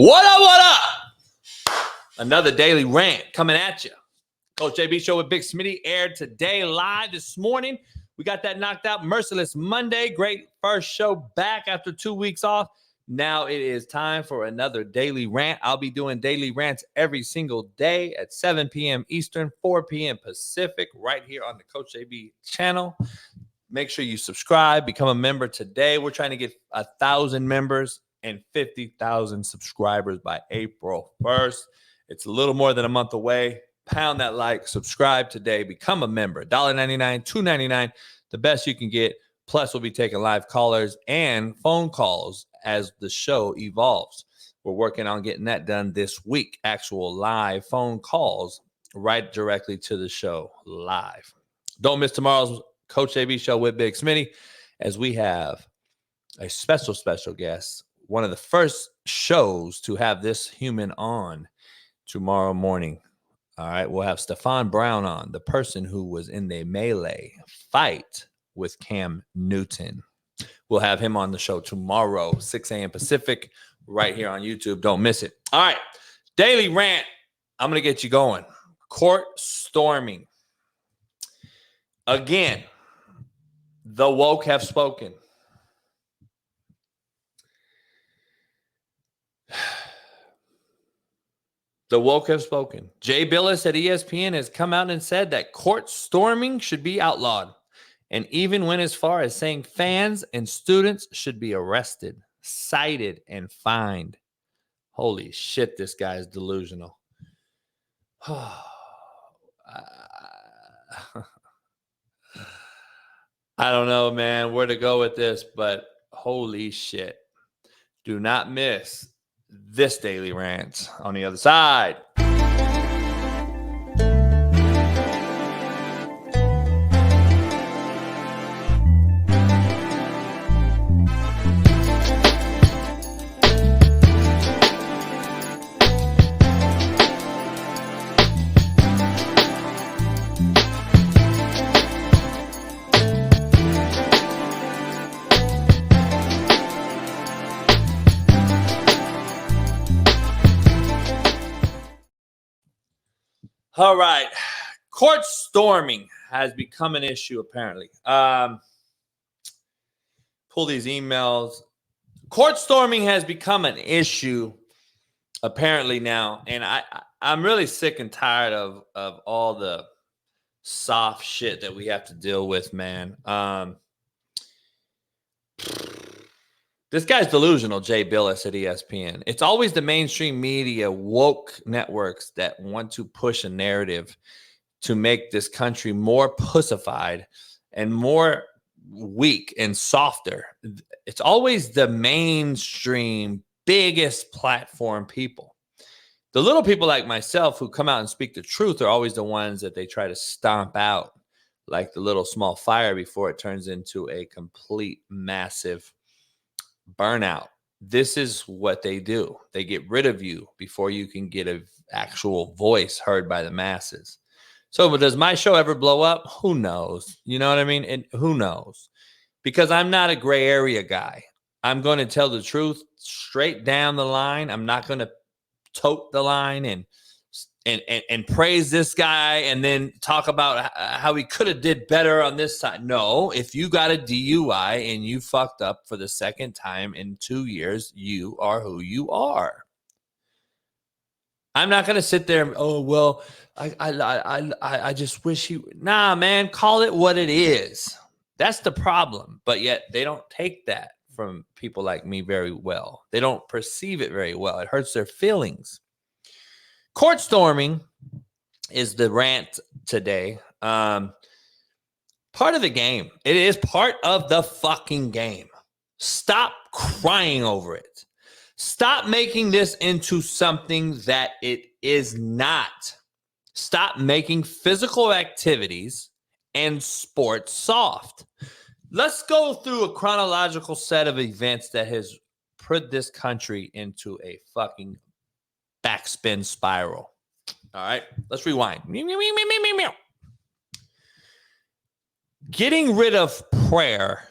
What up, what up? Another daily rant coming at you. Coach JB Show with Big Smitty aired today live this morning. We got that knocked out. Merciless Monday. Great first show back after 2 weeks off. Now it is time for another daily rant. I'll be doing daily rants every single day at 7 p.m. Eastern, 4 p.m. Pacific, right here on the Coach JB channel. Make sure you subscribe, become a member today. We're trying to get 1,000 members and 50,000 subscribers by April 1st. It's a little more than a month away. Pound that like, subscribe today, become a member. $1.99, $2.99, the best you can get. Plus, we'll be taking live callers and phone calls as the show evolves. We're working on getting that done this week. Actual live phone calls right directly to the show live. Don't miss tomorrow's Coach JB Show with Big Smitty, as we have a special guest. One of the first shows to have this human on tomorrow morning. All right, we'll have Stefan Brown on, the person who was in the melee fight with Cam Newton. We'll have him on the show tomorrow, 6 a.m. Pacific, right here on YouTube. Don't miss it. All right, daily rant. I'm going to get you going. Court storming. Again, the woke have spoken. The woke have spoken. Jay Bilas at ESPN has come out and said that court storming should be outlawed, and even went as far as saying fans and students should be arrested, cited, and fined. Holy shit, this guy is delusional. I don't know, man, where to go with this, but holy shit. Do not miss this daily rant on the other side. All right. Court storming has become an issue, apparently. Pull these emails. Court storming has become an issue, apparently, now. And I'm really sick and tired of all the soft shit that we have to deal with, man. This guy's delusional, Jay Bilas at ESPN. It's always the mainstream media, woke networks that want to push a narrative to make this country more pussified and more weak and softer. It's always the mainstream, biggest platform people. The little people like myself who come out and speak the truth are always the ones that they try to stomp out like the little small fire before it turns into a complete massive burnout. This is what they do. They get rid of you before you can get an actual voice heard by the masses. So, but does my show ever blow up? Who knows? You know what I mean? And who knows? Because I'm not a gray area guy. I'm going to tell the truth straight down the line. I'm not going to tote the line and praise this guy and then talk about how he could have did better on this side. No, if you got a DUI and you fucked up for the second time in 2 years, you are who you are. I'm not going to sit there and, oh, well, I just wish he, nah, man, call it what it is. That's the problem. But yet they don't take that from people like me very well. They don't perceive it very well. It hurts their feelings. Court storming is the rant today. Part of the game. It is part of the fucking game. Stop crying over it. Stop making this into something that it is not. Stop making physical activities and sports soft. Let's go through a chronological set of events that has put this country into a fucking backspin spiral. All right, let's rewind. Getting rid of prayer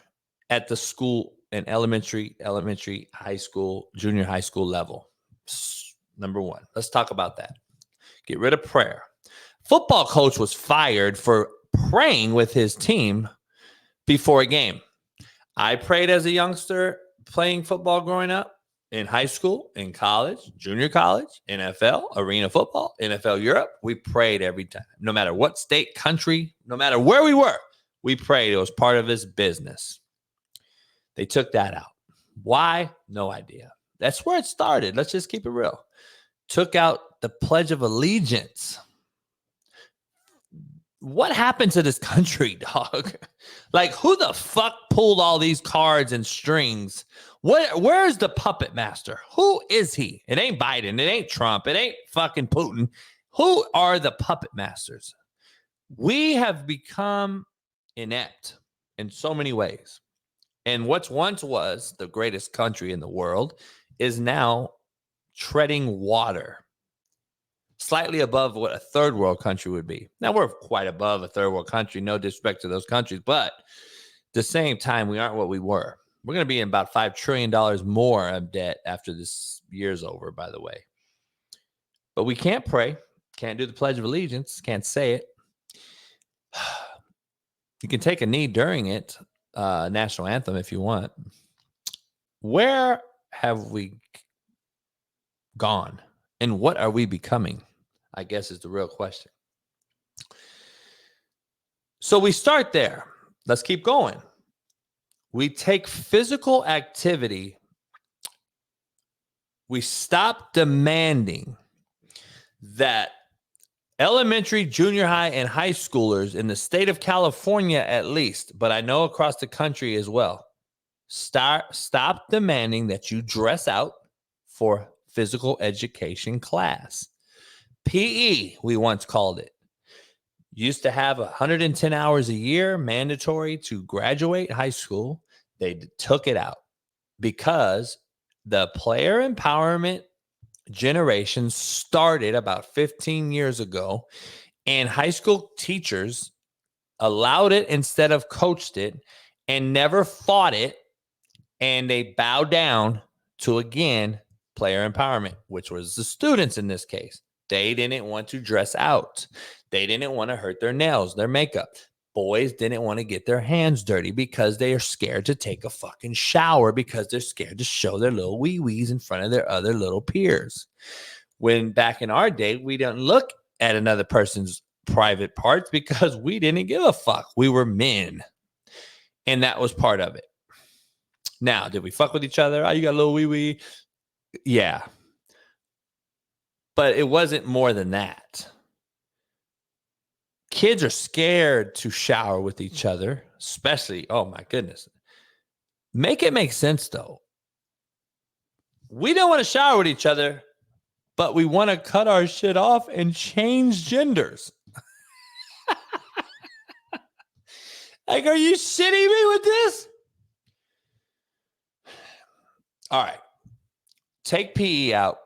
at the school and elementary, high school, junior high school level. Number one, let's talk about that. Get rid of prayer. Football coach was fired for praying with his team before a game. I prayed as a youngster playing football growing up, in high school, in college, junior college, NFL, arena football, NFL Europe. We prayed every time. No matter what state, country, no matter where we were, we prayed. It was part of his business. They took that out. Why? No idea. That's where it started. Let's just keep it real. Took out the Pledge of Allegiance. What happened to this country, dog? Like, who the fuck pulled all these cards and strings? Where's the puppet master? Who is he? It ain't Biden. It ain't Trump. It ain't fucking Putin. Who are the puppet masters? We have become inept in so many ways. And what once was the greatest country in the world is now treading water. Slightly above what a third world country would be. Now, we're quite above a third world country, no disrespect to those countries, but at the same time, we aren't what we were. We're going to be in about $5 trillion more of debt after this year's over, by the way. But we can't pray, can't do the Pledge of Allegiance, can't say it. You can take a knee during it, national anthem if you want. Where have we gone? And what are we becoming? I guess is the real question. So we start there. Let's keep going. We take physical activity. We stop demanding that elementary, junior high, and high schoolers in the state of California, at least, but I know across the country as well, stop demanding that you dress out for physical education class. PE, we once called it. Used to have 110 hours a year mandatory to graduate high school. They took it out because the player empowerment generation started about 15 years ago, and high school teachers allowed it instead of coached it and never fought it, and they bowed down to, again, player empowerment, which was the students in this case. They didn't want to dress out. They didn't want to hurt their nails, their makeup. Boys didn't want to get their hands dirty because they are scared to take a fucking shower because they're scared to show their little wee-wees in front of their other little peers. When back in our day, we didn't look at another person's private parts because we didn't give a fuck. We were men. And that was part of it. Now, did we fuck with each other? Oh, you got a little wee-wee? Yeah. But it wasn't more than that. Kids are scared to shower with each other, especially, oh my goodness. Make it make sense, though. We don't want to shower with each other, but we want to cut our shit off and change genders. Like, are you shitting me with this? All right. Take PE out.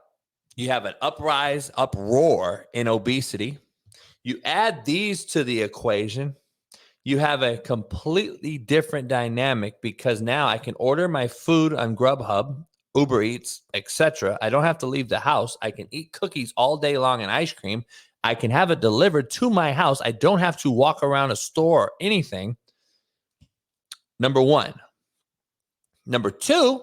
You have an uproar in obesity. You add these to the equation, you have a completely different dynamic because now I can order my food on Grubhub, Uber Eats, etc. I don't have to leave the house. I can eat cookies all day long and ice cream. I can have it delivered to my house. I don't have to walk around a store or anything. Number one. Number two,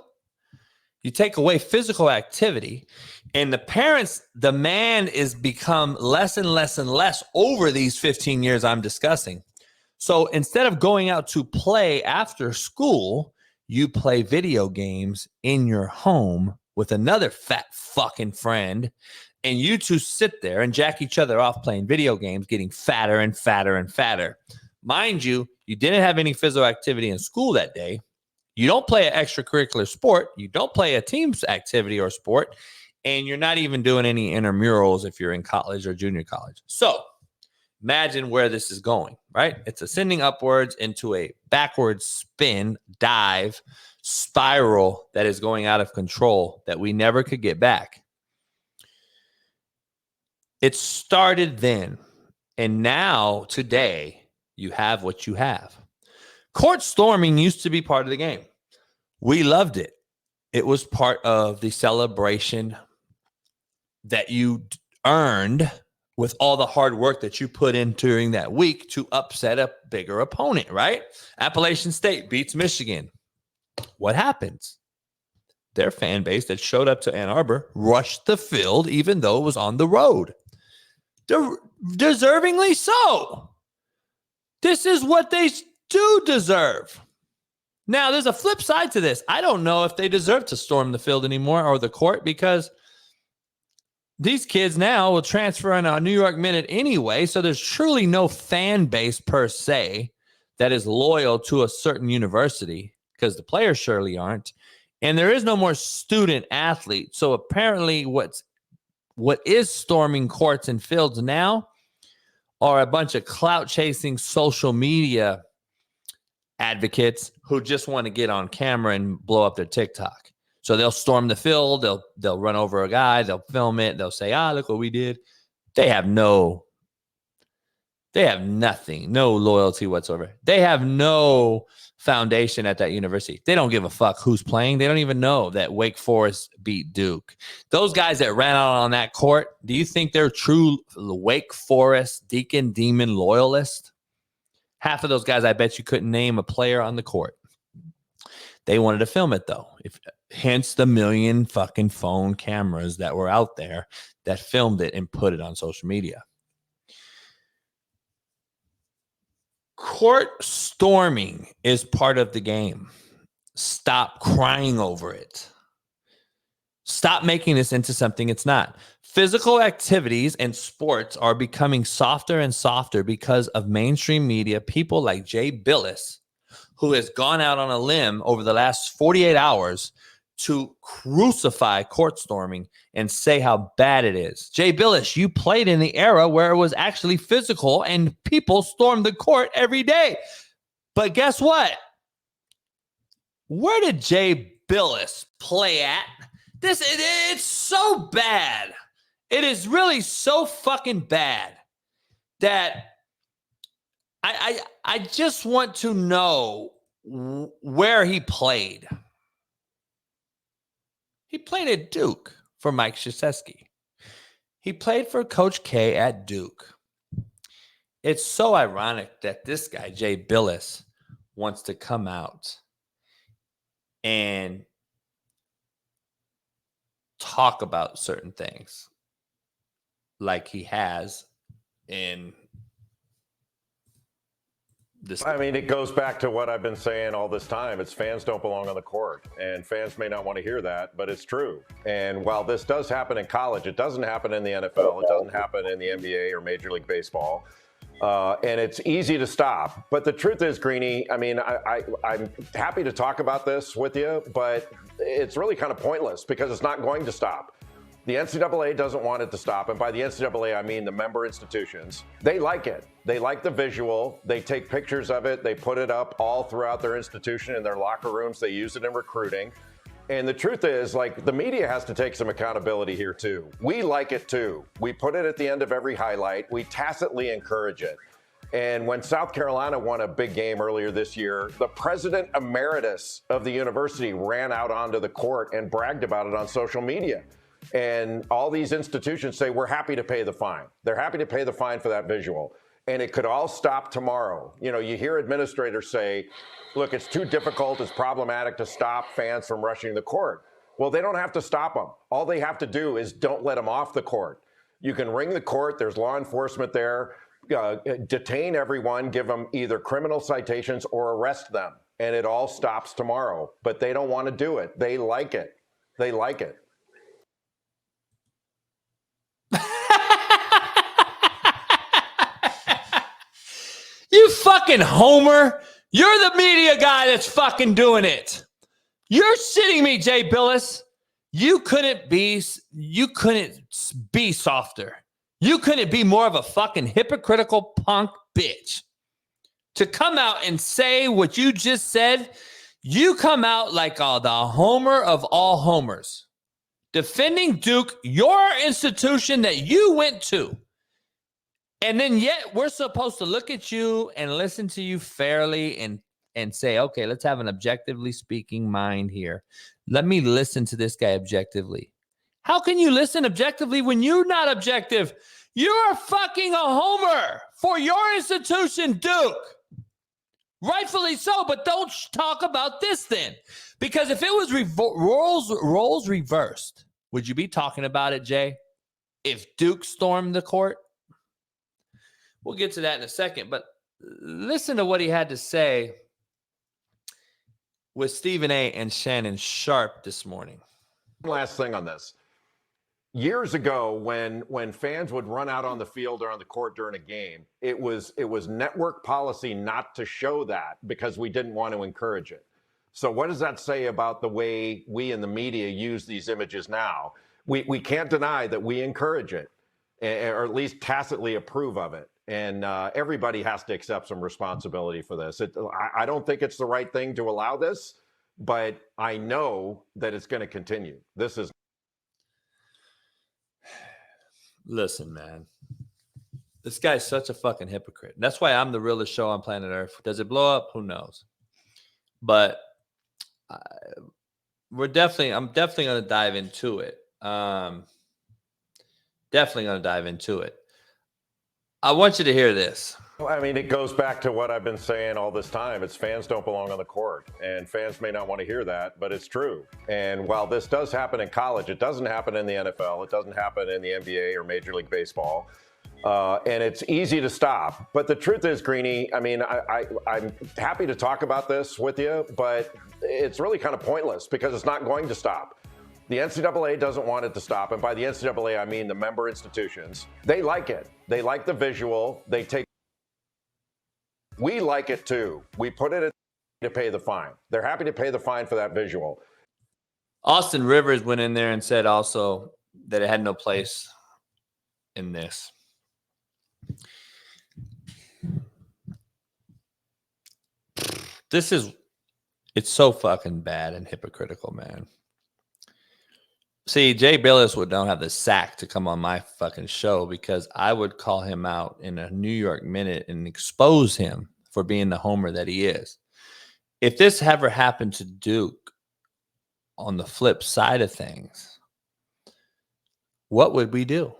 you take away physical activity, and the parents' demand is become less and less and less over these 15 years I'm discussing. So instead of going out to play after school, you play video games in your home with another fat fucking friend, and you two sit there and jack each other off playing video games, getting fatter and fatter and fatter. Mind you, you didn't have any physical activity in school that day. You don't play an extracurricular sport. You don't play a team's activity or sport. And you're not even doing any intramurals if you're in college or junior college. So imagine where this is going, right? It's ascending upwards into a backwards spin, dive, spiral that is going out of control that we never could get back. It started then. And now, today, you have what you have. Court storming used to be part of the game. We loved it. It was part of the celebration that you earned with all the hard work that you put in during that week to upset a bigger opponent, right? Appalachian State beats Michigan. What happens? Their fan base that showed up to Ann Arbor rushed the field even though it was on the road. Deservingly so. This is what they do deserve. Now, there's a flip side to this. I don't know if they deserve to storm the field anymore or the court, because these kids now will transfer in a New York Minute anyway, so there's truly no fan base per se that is loyal to a certain university, because the players surely aren't. And there is no more student athlete. So apparently what is storming courts and fields now are a bunch of clout-chasing social media advocates who just want to get on camera and blow up their TikTok. So they'll storm the field, they'll run over a guy, they'll film it, they'll say, look what we did. They have nothing, no loyalty whatsoever. They have no foundation at that university. They don't give a fuck who's playing. They don't even know that Wake Forest beat Duke. Those guys that ran out on that court, do you think they're true Wake Forest Deacon Demon loyalists? Half of those guys, I bet you couldn't name a player on the court. They wanted to film it, though. Hence the million fucking phone cameras that were out there that filmed it and put it on social media. Court storming is part of the game. Stop crying over it. Stop making this into something it's not. Physical activities and sports are becoming softer and softer because of mainstream media. People like Jay Bilas, who has gone out on a limb over the last 48 hours to crucify court storming and say how bad it is. Jay Bilas, you played in the era where it was actually physical and people stormed the court every day. But guess what? Where did Jay Bilas play at? It's so bad. It is really so fucking bad that I just want to know where he played. He played at Duke for Mike Krzyzewski. He played for Coach K at Duke. It's so ironic that this guy, Jay Bilas, wants to come out and talk about certain things like he has in this. I mean, it goes back to what I've been saying all this time. It's fans don't belong on the court, and fans may not want to hear that, but it's true. And while this does happen in college, it doesn't happen in the NFL. It doesn't happen in the NBA or Major League Baseball. And it's easy to stop. But the truth is, Greeny, I mean, I'm happy to talk about this with you, but it's really kind of pointless because it's not going to stop. The NCAA doesn't want it to stop. And by the NCAA, I mean the member institutions. They like it. They like the visual. They take pictures of it. They put it up all throughout their institution in their locker rooms. They use it in recruiting. And the truth is, like, the media has to take some accountability here, too. We like it, too. We put it at the end of every highlight. We tacitly encourage it. And when South Carolina won a big game earlier this year, the president emeritus of the university ran out onto the court and bragged about it on social media. And all these institutions say, we're happy to pay the fine. They're happy to pay the fine for that visual. And it could all stop tomorrow. You know, you hear administrators say, look, it's too difficult, it's problematic to stop fans from rushing the court. Well, they don't have to stop them. All they have to do is don't let them off the court. You can ring the court, there's law enforcement there, detain everyone, give them either criminal citations or arrest them. And it all stops tomorrow. But they don't want to do it. They like it. They like it. You fucking homer. You're the media guy that's fucking doing it. You're shitting me, Jay Bilas. You couldn't be softer. You couldn't be more of a fucking hypocritical punk bitch. To come out and say what you just said, you come out like the homer of all homers. Defending Duke, your institution that you went to. And then yet we're supposed to look at you and listen to you fairly and say, okay, let's have an objectively speaking mind here. Let me listen to this guy objectively. How can you listen objectively when you're not objective? You're fucking a homer for your institution, Duke. Rightfully so, but don't talk about this then. Because if it was roles reversed, would you be talking about it, Jay? If Duke stormed the court? We'll get to that in a second, but listen to what he had to say with Stephen A. and Shannon Sharp this morning. Last thing on this. Years ago, when fans would run out on the field or on the court during a game, it was network policy not to show that because we didn't want to encourage it. So what does that say about the way we in the media use these images now? We can't deny that we encourage it, or at least tacitly approve of it. And everybody has to accept some responsibility for this. I don't think it's the right thing to allow this, but I know that it's going to continue. This is. Listen, man, this guy's such a fucking hypocrite. That's why I'm the realest show on planet Earth. Does it blow up? Who knows? But I'm definitely going to dive into it. Definitely going to dive into it. I want you to hear this. I mean, it goes back to what I've been saying all this time. It's fans don't belong on the court, and fans may not want to hear that, but it's true. And while this does happen in college, it doesn't happen in the NFL. It doesn't happen in the NBA or Major League Baseball. And it's easy to stop. But the truth is, Greeny, I mean, I'm happy to talk about this with you, but it's really kind of pointless because it's not going to stop. The NCAA doesn't want it to stop. And by the NCAA, I mean the member institutions. They like it. They like the visual. We like it too. We put it to pay the fine. They're happy to pay the fine for that visual. Austin Rivers went in there and said also that it had no place in this. It's so fucking bad and hypocritical, man. See, Jay Bilas don't have the sack to come on my fucking show because I would call him out in a New York Minute and expose him for being the homer that he is. If this ever happened to Duke on the flip side of things, what would we do?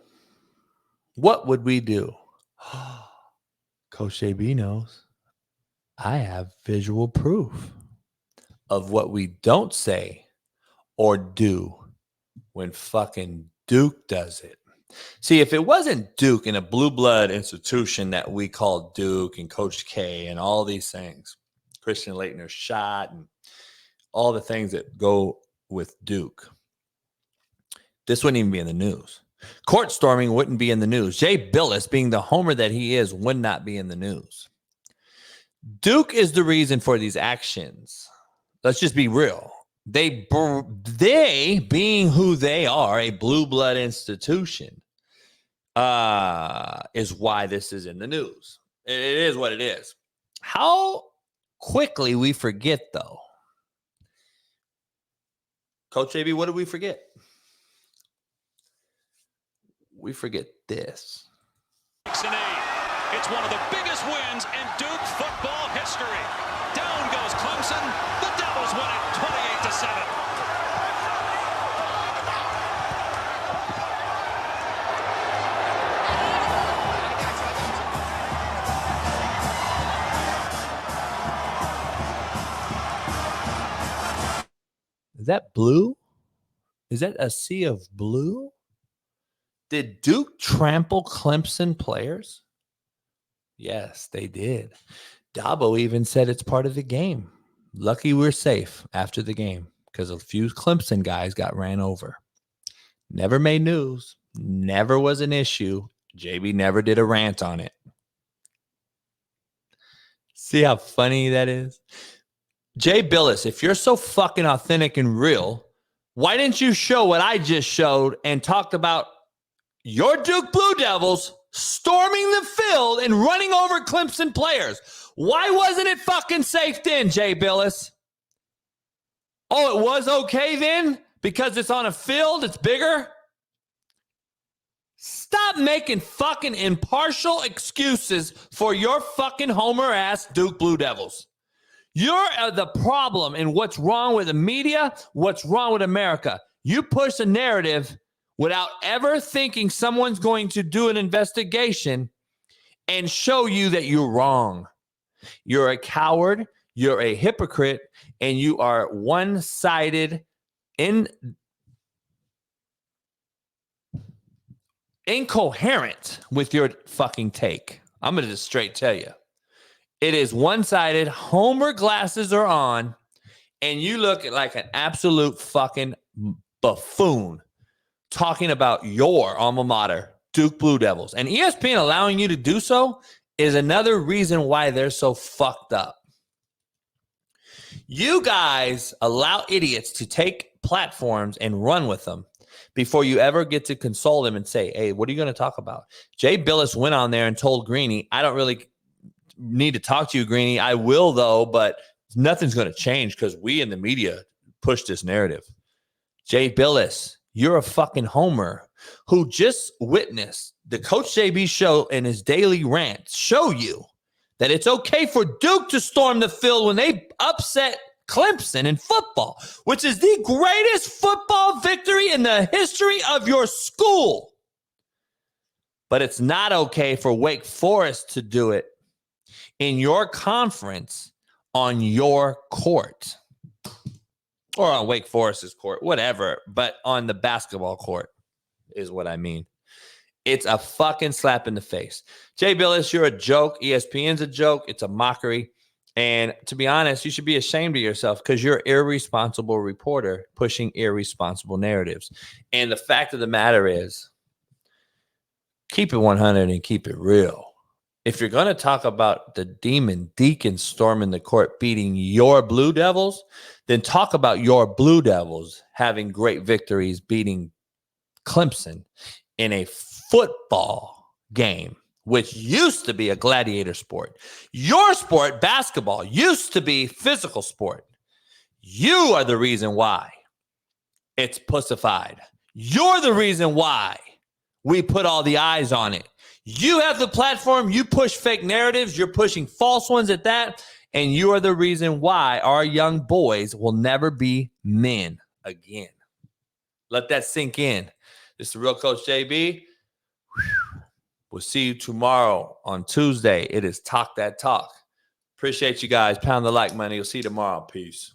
What would we do? Coach JB knows. I have visual proof of what we don't say or do when fucking Duke does it. See, if it wasn't Duke in a blue blood institution that we call Duke and Coach K and all these things, Christian Laettner's shot and all the things that go with Duke, this wouldn't even be in the news. Court storming wouldn't be in the news. Jay Bilas, being the homer that he is, would not be in the news. Duke is the reason for these actions. Let's just be real. They being who they are, a blue blood institution, is why this is in the news. It is what it is. How quickly we forget, though. Coach JB, what did we forget? We forget this. It's one of the biggest wins in Duke football history. Down goes Clemson. The Devils win it 28-7. Is that blue? Is that a sea of blue? Did Duke trample Clemson players? Yes, they did. Dabo even said it's part of the game. Lucky we're safe after the game because a few Clemson guys got ran over. Never made news. Never was an issue. JB never did a rant on it. See how funny that is? Jay Bilas, if you're so fucking authentic and real, why didn't you show what I just showed and talked about your Duke Blue Devils storming the field and running over Clemson players? Why wasn't it fucking safe then, Jay Bilas? Oh, it was okay then? Because it's on a field, it's bigger? Stop making fucking impartial excuses for your fucking homer-ass Duke Blue Devils. You're the problem in what's wrong with the media, what's wrong with America. You push a narrative without ever thinking someone's going to do an investigation and show you that you're wrong. You're a coward, you're a hypocrite, and you are one-sided, incoherent with your fucking take. I'm going to just straight tell you. It is one-sided. Homer glasses are on, and you look like an absolute fucking buffoon talking about your alma mater, Duke Blue Devils. And ESPN allowing you to do so is another reason why they're so fucked up. You guys allow idiots to take platforms and run with them before you ever get to console them and say, hey, what are you going to talk about? Jay Bilas went on there and told Greeny, I don't really need to talk to you, Greeny. I will, though, but nothing's going to change because we in the media push this narrative. Jay Bilas, you're a fucking homer who just witnessed the Coach JB show and his daily rants show you that it's okay for Duke to storm the field when they upset Clemson in football, which is the greatest football victory in the history of your school. But it's not okay for Wake Forest to do it in your conference on your court. Or on Wake Forest's court, whatever, but on the basketball court is what I mean. It's a fucking slap in the face. Jay Bilas, you're a joke. ESPN's a joke. It's a mockery. And to be honest, you should be ashamed of yourself because you're an irresponsible reporter pushing irresponsible narratives. And the fact of the matter is, keep it 100 and keep it real. If you're going to talk about the Demon Deacon storming the court beating your Blue Devils, then talk about your Blue Devils having great victories beating Clemson in a football game, which used to be a gladiator sport. Your sport, basketball, used to be physical sport. You are the reason why it's pussified. You're the reason why we put all the eyes on it. You have the platform. You push fake narratives. You're pushing false ones at that. And you are the reason why our young boys will never be men again. Let that sink in. This is the real Coach JB. We'll see you tomorrow on Tuesday. It is Talk That Talk. Appreciate you guys. Pound the like money. We'll see you tomorrow. Peace.